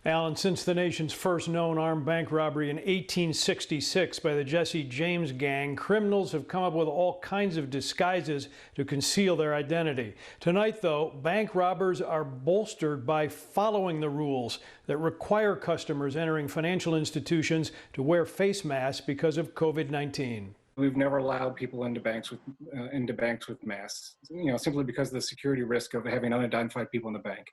Alan, since the nation's first known armed bank robbery in 1866 by the Jesse James gang, criminals have come up with all kinds of disguises to conceal their identity. Tonight, though, bank robbers are bolstered by following the rules that require customers entering financial institutions to wear face masks because of COVID-19. We've never allowed people into banks with masks, simply because of the security risk of having unidentified people in the bank.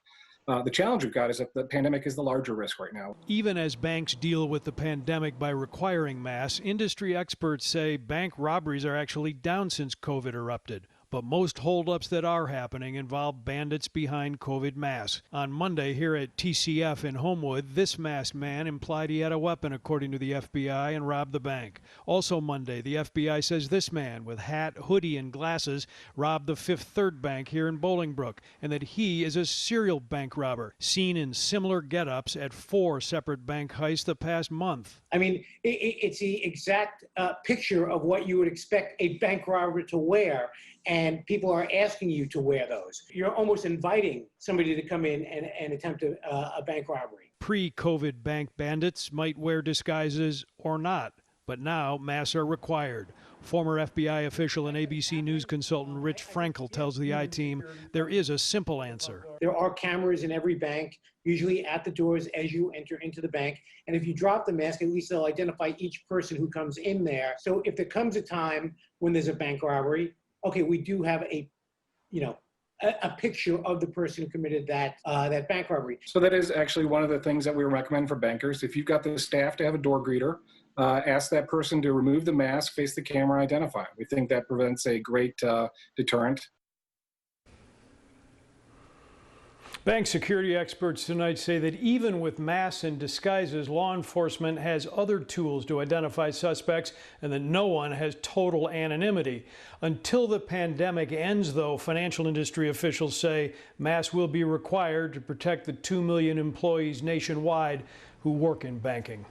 The challenge we've got is that the pandemic is the larger risk right now. Even as banks deal with the pandemic by requiring masks, industry experts say bank robberies are actually down since COVID erupted. But most holdups that are happening involve bandits behind COVID masks. On Monday here at TCF in Homewood, this masked man implied he had a weapon, according to the FBI, and robbed the bank. Also Monday, the FBI says this man with hat, hoodie, and glasses robbed the Fifth Third Bank here in Bolingbrook, and that he is a serial bank robber, seen in similar get-ups at 4 separate bank heists the past month. I mean, it's the exact picture of what you would expect a bank robber to wear, and people are asking you to wear those. You're almost inviting somebody to come in and attempt a bank robbery. Pre-COVID bank bandits might wear disguises or not, but now masks are required. Former FBI official and ABC News consultant Rich Frankel tells the I-Team there is a simple answer. There are cameras in every bank, usually at the doors as you enter into the bank. And if you drop the mask, at least they'll identify each person who comes in there. So if there comes a time when there's a bank robbery, okay, we do have a picture of the person who committed that bank robbery. So that is actually one of the things that we recommend for bankers. If you've got the staff to have a door greeter, ask that person to remove the mask, face the camera, identify. We think that prevents a great deterrent. Bank security experts tonight say that even with masks and disguises, law enforcement has other tools to identify suspects and that no one has total anonymity. Until the pandemic ends, though, financial industry officials say masks will be required to protect the 2 million employees nationwide who work in banking.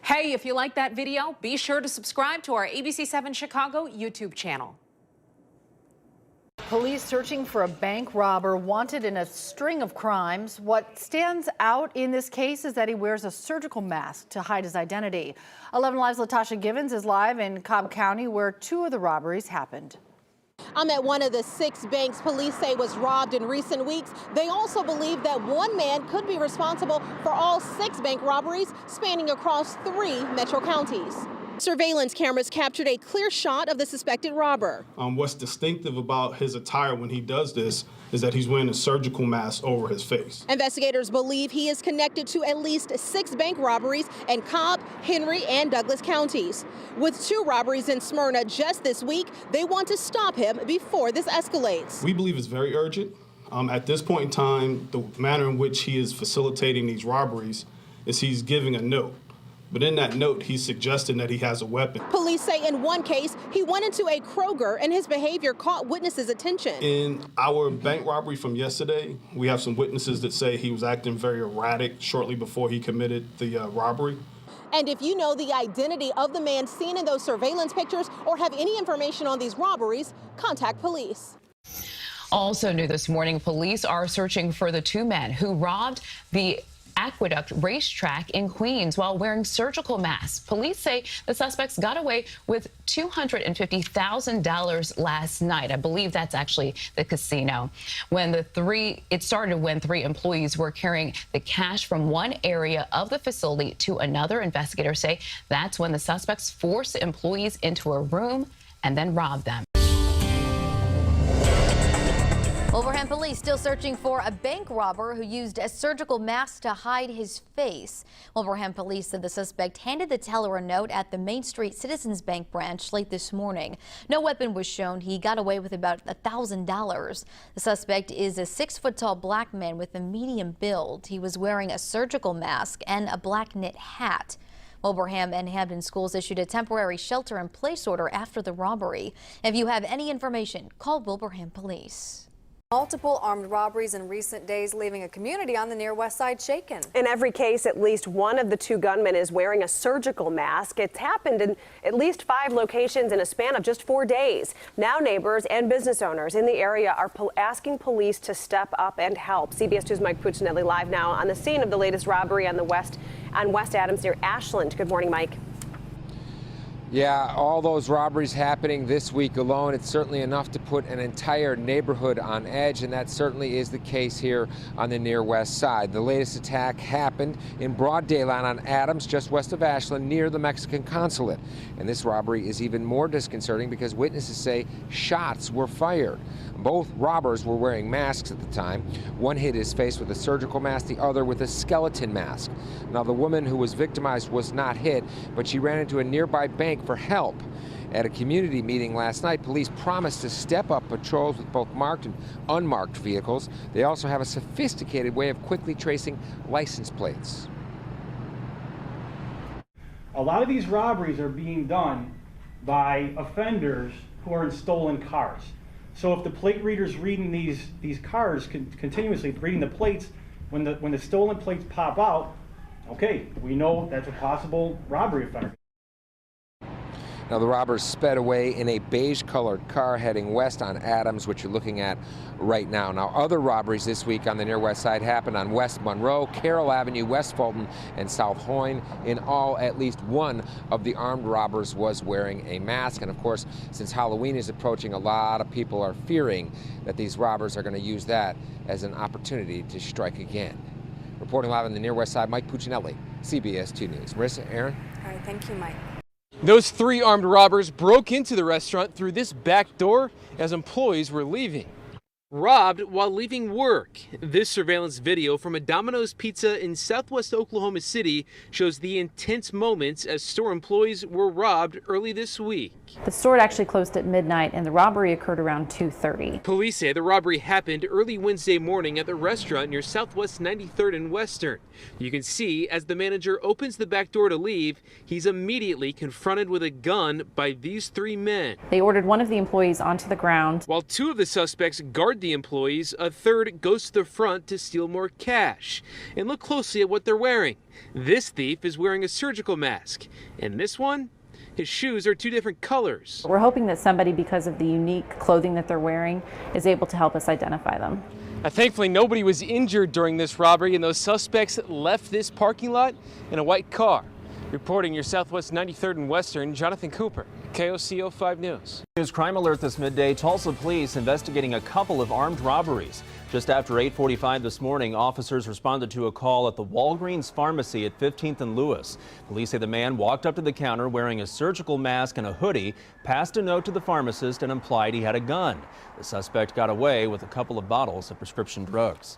Hey, if you like that video, be sure to subscribe to our ABC7 Chicago YouTube channel. Police searching for a bank robber wanted in a string of crimes. What stands out in this case is that he wears a surgical mask to hide his identity. 11 Live's Latasha Givens is live in Cobb County, where 2 of the robberies happened. I'm at one of the 6 banks police say was robbed in recent weeks. They also believe that one man could be responsible for all 6 bank robberies spanning across 3 metro counties. Surveillance cameras captured a clear shot of the suspected robber. What's distinctive about his attire when he does this is that he's wearing a surgical mask over his face. Investigators believe he is connected to at least 6 bank robberies in Cobb, Henry, and Douglas counties. With 2 robberies in Smyrna just this week, they want to stop him before this escalates. We believe it's very urgent. At this point in time, the manner in which he is facilitating these robberies is he's giving a note. But in that note, he's suggesting that he has a weapon. Police say in one case, he went into a Kroger and his behavior caught witnesses' attention. In our bank robbery from yesterday, we have some witnesses that say he was acting very erratic shortly before he committed the robbery. And if you know the identity of the man seen in those surveillance pictures or have any information on these robberies, contact police. Also new this morning, police are searching for the 2 men who robbed the Aqueduct racetrack in Queens while wearing surgical masks. Police say the suspects got away with $250,000 last night. I believe that's actually the casino. It started when 3 employees were carrying the cash from one area of the facility to another. Investigators say that's when the suspects forced the employees into a room and then robbed them. Wolverhampton police still searching for a bank robber who used a surgical mask to hide his face. Wolverhampton police said the suspect handed the teller a note at the Main Street Citizens Bank branch late this morning. No weapon was shown. He got away with about $1,000. The suspect is a 6-foot-tall black man with a medium build. He was wearing a surgical mask and a black knit hat. Wilbraham and Hampton schools issued a temporary shelter-in-place order after the robbery. If you have any information, call Wilbraham police. Multiple armed robberies in recent days, leaving a community on the near west side shaken. In every case, at least one of the two gunmen is wearing a surgical mask. It's happened in at least 5 locations in a span of just 4 days. Now neighbors and business owners in the area are asking police to step up and help. CBS 2's Mike Puccinelli live now on the scene of the latest robbery on West Adams near Ashland. Good morning, Mike. Yeah, all those robberies happening this week alone, it's certainly enough to put an entire neighborhood on edge, and that certainly is the case here on the near west side. The latest attack happened in broad daylight on Adams, just west of Ashland, near the Mexican consulate. And this robbery is even more disconcerting because witnesses say shots were fired. Both robbers were wearing masks at the time. One hid his face with a surgical mask, the other with a skeleton mask. Now, the woman who was victimized was not hit, but she ran into a nearby bank for help. At a community meeting last night, police promised to step up patrols with both marked and unmarked vehicles. They also have a sophisticated way of quickly tracing license plates. A lot of these robberies are being done by offenders who are in stolen cars. So if the plate reader's reading these cars continuously, reading the plates, when the stolen plates pop out, okay, we know that's a possible robbery offender. Now, the robbers sped away in a beige-colored car heading west on Adams, which you're looking at right now. Now, other robberies this week on the near west side happened on West Monroe, Carroll Avenue, West Fulton, and South Hoyne. In all, at least one of the armed robbers was wearing a mask. And, of course, since Halloween is approaching, a lot of people are fearing that these robbers are going to use that as an opportunity to strike again. Reporting live on the near west side, Mike Puccinelli, CBS 2 News. Marissa, Aaron? All right, thank you, Mike. Those 3 armed robbers broke into the restaurant through this back door as employees were leaving. Robbed while leaving work. This surveillance video from a Domino's Pizza in southwest Oklahoma City shows the intense moments as store employees were robbed early this week. The store actually closed at midnight and the robbery occurred around 2:30. Police say the robbery happened early Wednesday morning at the restaurant near Southwest 93rd and Western. You can see as the manager opens the back door to leave, he's immediately confronted with a gun by these 3 men. They ordered one of the employees onto the ground. While 2 of the suspects guard the employees, a third goes to the front to steal more cash. And look closely at what they're wearing. This thief is wearing a surgical mask, and this one, his shoes are 2 different colors. We're hoping that somebody, because of the unique clothing that they're wearing, is able to help us identify them. Thankfully, nobody was injured during this robbery, and those suspects left this parking lot in a white car. Reporting your Southwest 93rd and Western, Jonathan Cooper, KOCO 5 News. News crime alert this midday. Tulsa police investigating a couple of armed robberies. Just after 8:45 this morning, officers responded to a call at the Walgreens pharmacy at 15th and Lewis. Police say the man walked up to the counter wearing a surgical mask and a hoodie, passed a note to the pharmacist and implied he had a gun. The suspect got away with a couple of bottles of prescription drugs.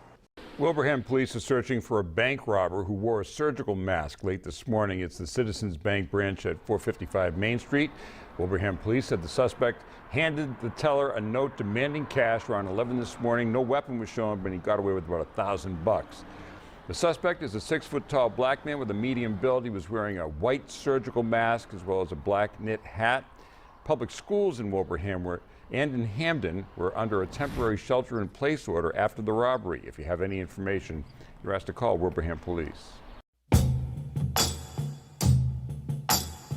Wilbraham police are searching for a bank robber who wore a surgical mask late this morning. It's the Citizens Bank branch at 455 Main Street. Wilbraham police said the suspect handed the teller a note demanding cash around 11 this morning. No weapon was shown, but he got away with about $1,000. The suspect is a 6-foot-tall black man with a medium build. He was wearing a white surgical mask as well as a black knit hat. Public schools in Wilbraham and in Hamden were under a temporary shelter-in-place order after the robbery. If you have any information, you're asked to call Wilbraham Police.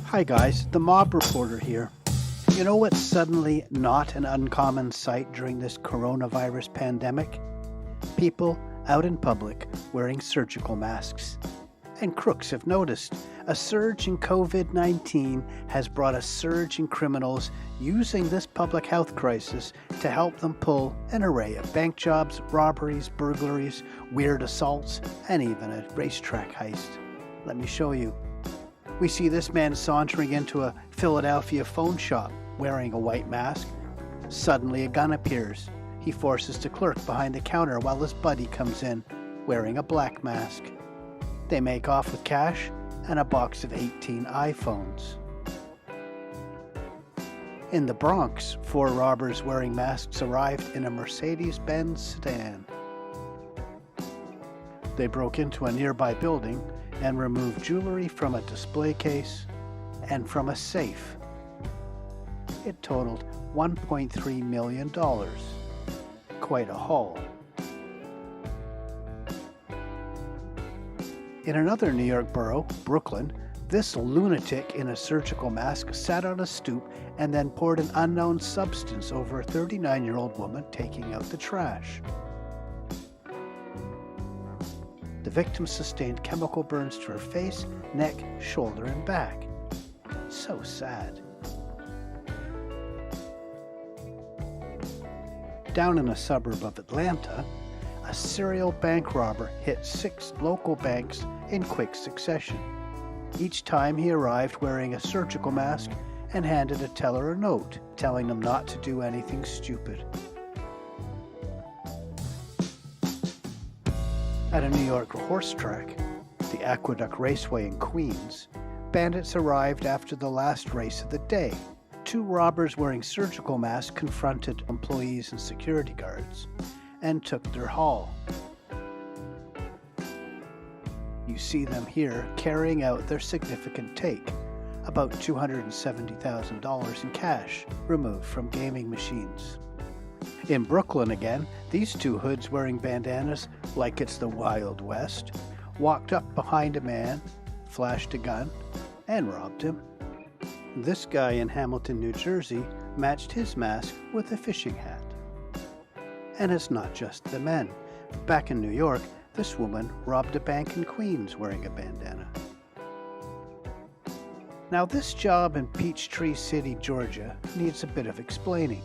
Hi guys, the mob reporter here. You know what's suddenly not an uncommon sight during this coronavirus pandemic? People out in public wearing surgical masks. And crooks have noticed. A surge in COVID-19 has brought a surge in criminals using this public health crisis to help them pull an array of bank jobs, robberies, burglaries, weird assaults, and even a racetrack heist. Let me show you. We see this man sauntering into a Philadelphia phone shop wearing a white mask. Suddenly a gun appears. He forces the clerk behind the counter while his buddy comes in wearing a black mask. They make off with cash and a box of 18 iPhones. In the Bronx, 4 robbers wearing masks arrived in a Mercedes-Benz sedan. They broke into a nearby building and removed jewelry from a display case and from a safe. It totaled $1.3 million. quite a haul. In another New York borough, Brooklyn, this lunatic in a surgical mask sat on a stoop and then poured an unknown substance over a 39-year-old woman taking out the trash. The victim sustained chemical burns to her face, neck, shoulder, and back. So sad. Down in a suburb of Atlanta, a serial bank robber hit 6 local banks in quick succession. Each time he arrived wearing a surgical mask and handed a teller a note, telling them not to do anything stupid. At a New York horse track, the Aqueduct Raceway in Queens, bandits arrived after the last race of the day. 2 robbers wearing surgical masks confronted employees and security guards and took their haul. You see them here carrying out their significant take, about $270,000 in cash removed from gaming machines. In Brooklyn again, these 2 hoods wearing bandanas like it's the Wild West walked up behind a man, flashed a gun, and robbed him. This guy in Hamilton, New Jersey matched his mask with a fishing hat. And it's not just the men. Back in New York, this woman robbed a bank in Queens wearing a bandana. Now this job in Peachtree City, Georgia needs a bit of explaining.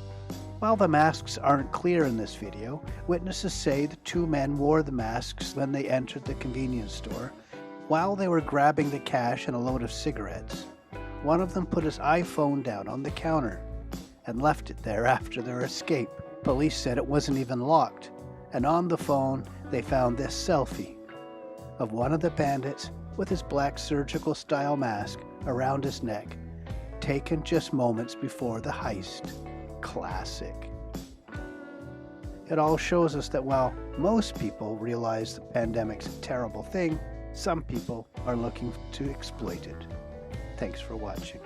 While the masks aren't clear in this video, witnesses say the 2 men wore the masks when they entered the convenience store. While they were grabbing the cash and a load of cigarettes, one of them put his iPhone down on the counter and left it there after their escape. Police said it wasn't even locked, and on the phone they found this selfie of one of the bandits with his black surgical style mask around his neck, taken just moments before the heist. Classic. It all shows us that while most people realize the pandemic's a terrible thing, some people are looking to exploit it. Thanks for watching.